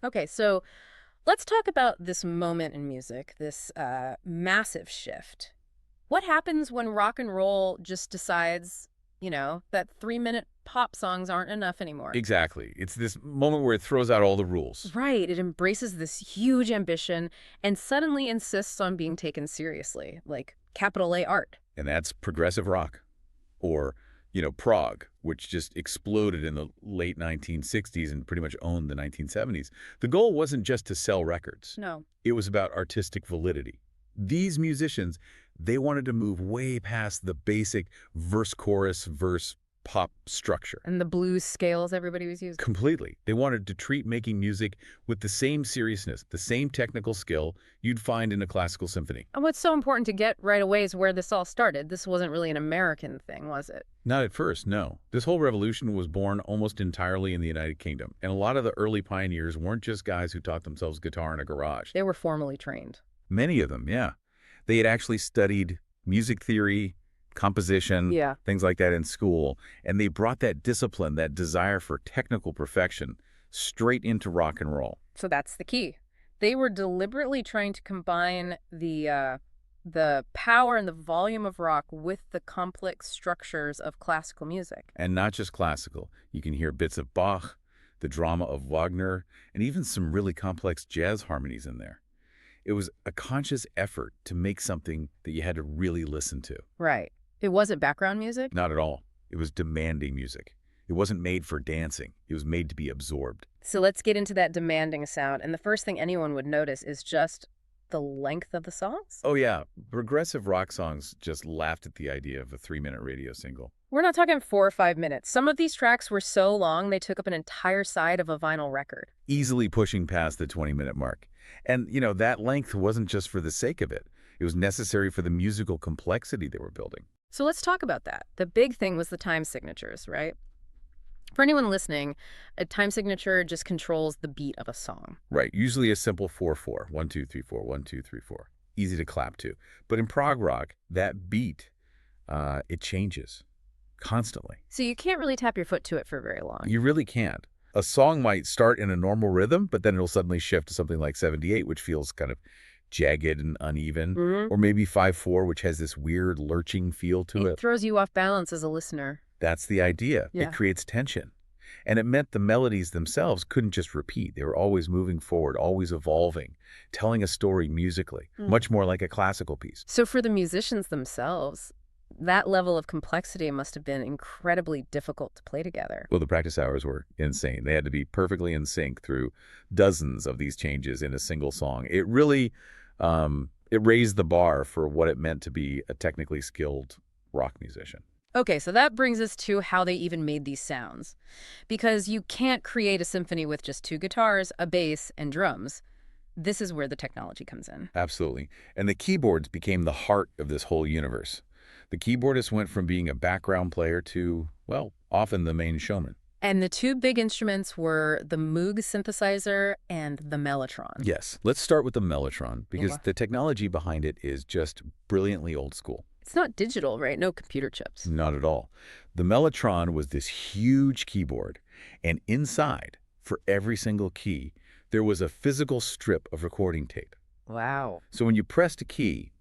Okay, so let's talk about this moment in music, this massive shift. What happens when rock and roll just decides, that 3-minute pop songs aren't enough anymore? Exactly. It's this moment where it throws out all the rules. Right, it embraces this huge ambition and suddenly insists on being taken seriously, like capital A art. And that's progressive rock. Or, prog, which just exploded in the late 1960s and pretty much owned the 1970s. The goal wasn't just to sell records. No. It was about artistic validity. These musicians, they wanted to move way past the basic verse-chorus-verse pop structure. And the blues scales everybody was using. Completely. They wanted to treat making music with the same seriousness, the same technical skill you'd find in a classical symphony. And what's so important to get right away is where this all started. This wasn't really an American thing, was it? Not at first, no. This whole revolution was born almost entirely in the United Kingdom, and a lot of the early pioneers weren't just guys who taught themselves guitar in a garage. They were formally trained. Many of them, yeah. They had actually studied music theory, composition, Yeah. things like that in school, and they brought that discipline, that desire for technical perfection, straight into rock and roll. So that's the key. They were deliberately trying to combine the power and the volume of rock with the complex structures of classical music. And not just classical. You can hear bits of Bach, the drama of Wagner, and even some really complex jazz harmonies in there. It was a conscious effort to make something that you had to really listen to. Right. It wasn't background music? Not at all. It was demanding music. It wasn't made for dancing. It was made to be absorbed. So let's get into that demanding sound. And the first thing anyone would notice is just the length of the songs. Oh yeah, progressive rock songs just laughed at the idea of a 3-minute radio single. We're not talking 4 or 5 minutes. Some of these tracks were so long they took up an entire side of a vinyl record. Easily pushing past the 20-minute mark. And, that length wasn't just for the sake of it. It was necessary for the musical complexity they were building. So let's talk about that. The big thing was the time signatures, right? For anyone listening, a time signature just controls the beat of a song. Right, usually a simple 4/4, 1 2 3 4, 1 2 3 4. Easy to clap to. But in prog rock, that beat, it changes constantly. So you can't really tap your foot to it for very long. You really can't. A song might start in a normal rhythm, but then it'll suddenly shift to something like 78, which feels kind of jagged and uneven, or maybe 5/4, which has this weird lurching feel to It it. throws you off balance as a listener. That's the idea. Yeah. It creates tension. And it meant the melodies themselves couldn't just repeat. They were always moving forward, always evolving, telling a story musically, much more like a classical piece. So for the musicians themselves, that level of complexity must have been incredibly difficult to play together. Well, the practice hours were insane. They had to be perfectly in sync through dozens of these changes in a single song. It really, it raised the bar for what it meant to be a technically skilled rock musician. Okay, so that brings us to how they even made these sounds. Because you can't create a symphony with just two guitars, a bass, and drums. This is where the technology comes in. Absolutely. And the keyboards became the heart of this whole universe. The keyboardist went from being a background player to, well, often the main showman. And the two big instruments were the Moog synthesizer and the mellotron. Yes. Let's start with the mellotron, because Okay. the technology behind it is just brilliantly old school. It's not digital, right? No computer chips. Not at all. The mellotron was this huge keyboard, and inside, for every single key, there was a physical strip of recording tape. Wow. So when you pressed a key,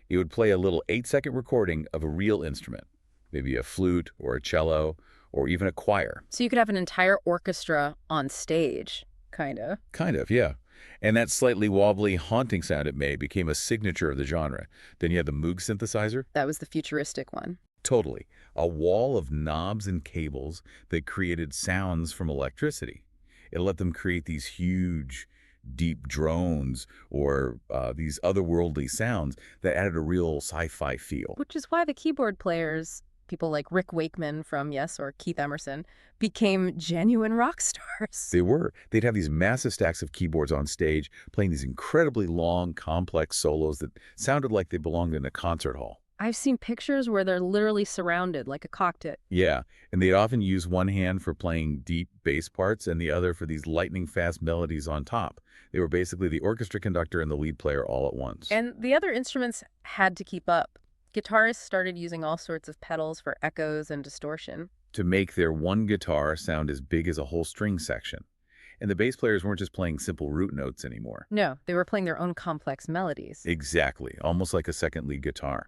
it would play a little 8-second recording of a real instrument, maybe a flute or a cello or even a choir. So you could have an entire orchestra on stage, kind of. Kind of, yeah. And that slightly wobbly, haunting sound it made became a signature of the genre. Then you had the Moog synthesizer. That was the futuristic one. Totally. A wall of knobs and cables that created sounds from electricity. It let them create these huge, deep drones or these otherworldly sounds that added a real sci-fi feel. Which is why the keyboard players, people like Rick Wakeman from Yes or Keith Emerson, became genuine rock stars. They were. They'd have these massive stacks of keyboards on stage playing these incredibly long, complex solos that sounded like they belonged in a concert hall. I've seen pictures where they're literally surrounded like a cockpit. Yeah, and they'd often use one hand for playing deep bass parts and the other for these lightning-fast melodies on top. They were basically the orchestra conductor and the lead player all at once. And the other instruments had to keep up. Guitarists started using all sorts of pedals for echoes and distortion. To make their one guitar sound as big as a whole string section. And the bass players weren't just playing simple root notes anymore. No, they were playing their own complex melodies. Exactly, almost like a second lead guitar.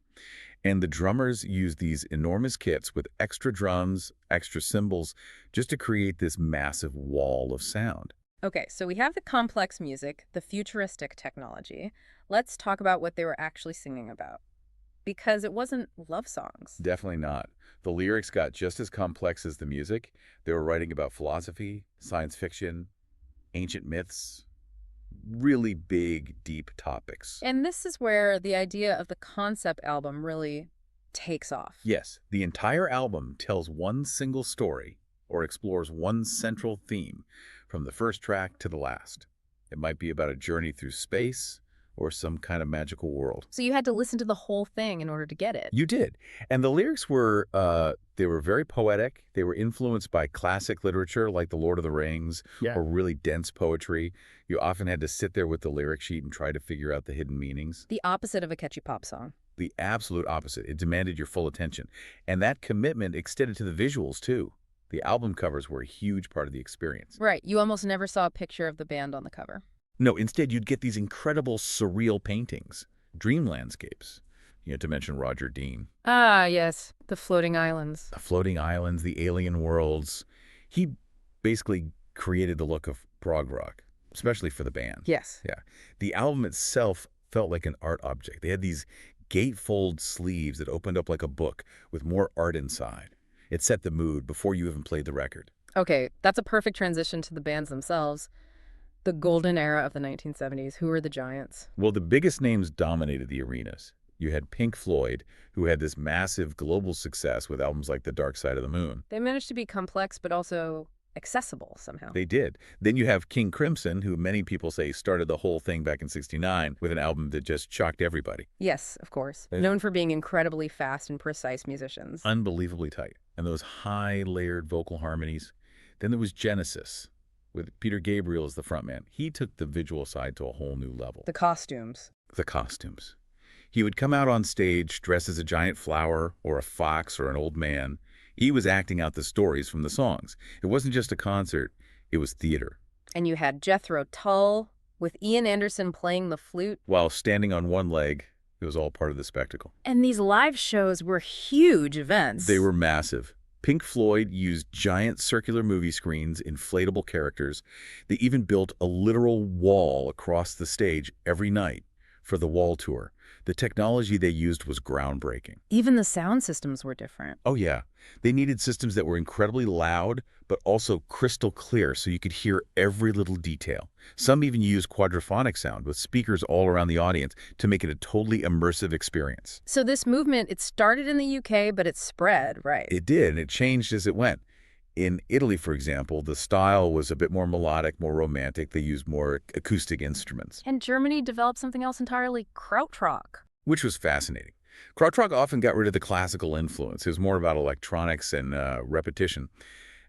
And the drummers used these enormous kits with extra drums, extra cymbals, just to create this massive wall of sound. Okay, so we have the complex music, the futuristic technology. Let's talk about what they were actually singing about. Because it wasn't love songs. Definitely not. The lyrics got just as complex as the music. They were writing about philosophy, science fiction, ancient myths, really big, deep topics. And this is where the idea of the concept album really takes off. Yes, the entire album tells one single story or explores one central theme from the first track to the last. It might be about a journey through space or some kind of magical world. So you had to listen to the whole thing in order to get it. You did. And the lyrics were, they were very poetic. They were influenced by classic literature like The Lord of the Rings or really dense poetry. You often had to sit there with the lyric sheet and try to figure out the hidden meanings. The opposite of a catchy pop song. The absolute opposite. It demanded your full attention. And that commitment extended to the visuals, too. The album covers were a huge part of the experience. Right. You almost never saw a picture of the band on the cover. No, instead, you'd get these incredible surreal paintings, dream landscapes, to mention Roger Dean. Ah, yes. The floating islands. The floating islands, the alien worlds. He basically created the look of prog rock, especially for the band. Yes. Yeah. The album itself felt like an art object. They had these gatefold sleeves that opened up like a book with more art inside. It set the mood before you even played the record. Okay, that's a perfect transition to the bands themselves. The golden era of the 1970s. Who were the giants? Well, the biggest names dominated the arenas. You had Pink Floyd, who had this massive global success with albums like The Dark Side of the Moon. They managed to be complex, but also accessible somehow. They did. Then you have King Crimson, who many people say started the whole thing back in '69 with an album that just shocked everybody. Yes, of course. Known for being incredibly fast and precise musicians. Unbelievably tight. And those high layered vocal harmonies. Then there was Genesis, with Peter Gabriel as the frontman. He took the visual side to a whole new level. The costumes. The costumes. He would come out on stage dressed as a giant flower or a fox or an old man. He was acting out the stories from the songs. It wasn't just a concert, it was theater. And you had Jethro Tull with Ian Anderson playing the flute. While standing on one leg, it was all part of the spectacle. And these live shows were huge events. They were massive. Pink Floyd used giant circular movie screens, inflatable characters. They even built a literal wall across the stage every night for the wall tour. The technology they used was groundbreaking. Even the sound systems were different. Oh, yeah. They needed systems that were incredibly loud, but also crystal clear so you could hear every little detail. Some even used quadraphonic sound with speakers all around the audience to make it a totally immersive experience. So this movement, it started in the UK, but it spread, right? It did, and it changed as it went. In Italy, for example, the style was a bit more melodic, more romantic. They used more acoustic instruments. And Germany developed something else entirely, krautrock. Which was fascinating. Krautrock often got rid of the classical influence. It was more about electronics and repetition.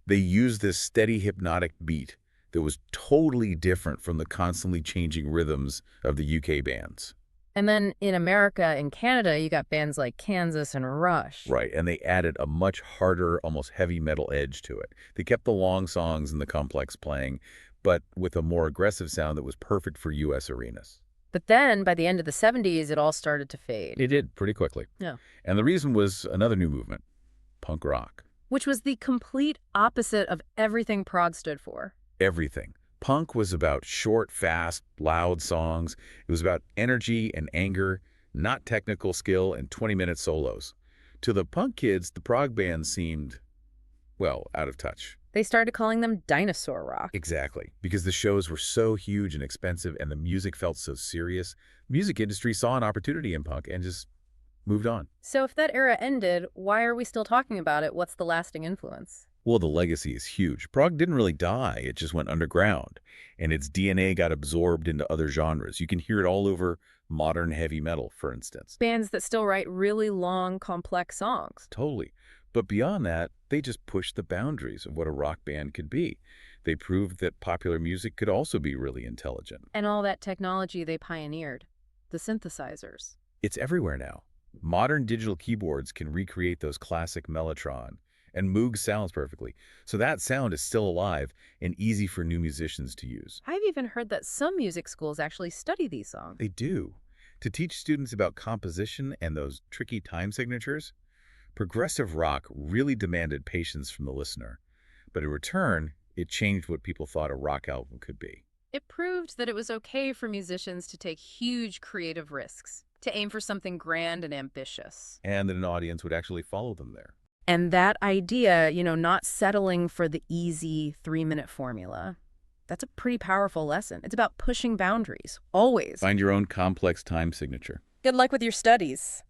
They used this steady hypnotic beat that was totally different from the constantly changing rhythms of the UK bands. And then in America and Canada, you got bands like Kansas and Rush. Right, and they added a much harder, almost heavy metal edge to it. They kept the long songs and the complex playing, but with a more aggressive sound that was perfect for U.S. arenas. But then, by the end of the 70s, it all started to fade. It did, pretty quickly. Yeah. And the reason was another new movement, punk rock. Which was the complete opposite of everything prog stood for. Everything. Punk was about short, fast, loud songs. It was about energy and anger, not technical skill and 20-minute solos. To the punk kids, the prog bands seemed, well, out of touch. They started calling them dinosaur rock. Exactly, because the shows were so huge and expensive and the music felt so serious. The music industry saw an opportunity in punk and just moved on. So if that era ended, why are we still talking about it? What's the lasting influence? Well, the legacy is huge. Prog didn't really die, it just went underground, and its DNA got absorbed into other genres. You can hear it all over modern heavy metal, for instance. Bands that still write really long, complex songs. Totally. But beyond that, they just pushed the boundaries of what a rock band could be. They proved that popular music could also be really intelligent. And all that technology they pioneered, the synthesizers. It's everywhere now. Modern digital keyboards can recreate those classic mellotron and Moog sounds perfectly. So that sound is still alive and easy for new musicians to use. I've even heard that some music schools actually study these songs. They do. To teach students about composition and those tricky time signatures, progressive rock really demanded patience from the listener. But in return, it changed what people thought a rock album could be. It proved that it was okay for musicians to take huge creative risks, to aim for something grand and ambitious. And that an audience would actually follow them there. And that idea, not settling for the easy 3-minute formula, that's a pretty powerful lesson. It's about pushing boundaries, always. Find your own complex time signature. Good luck with your studies.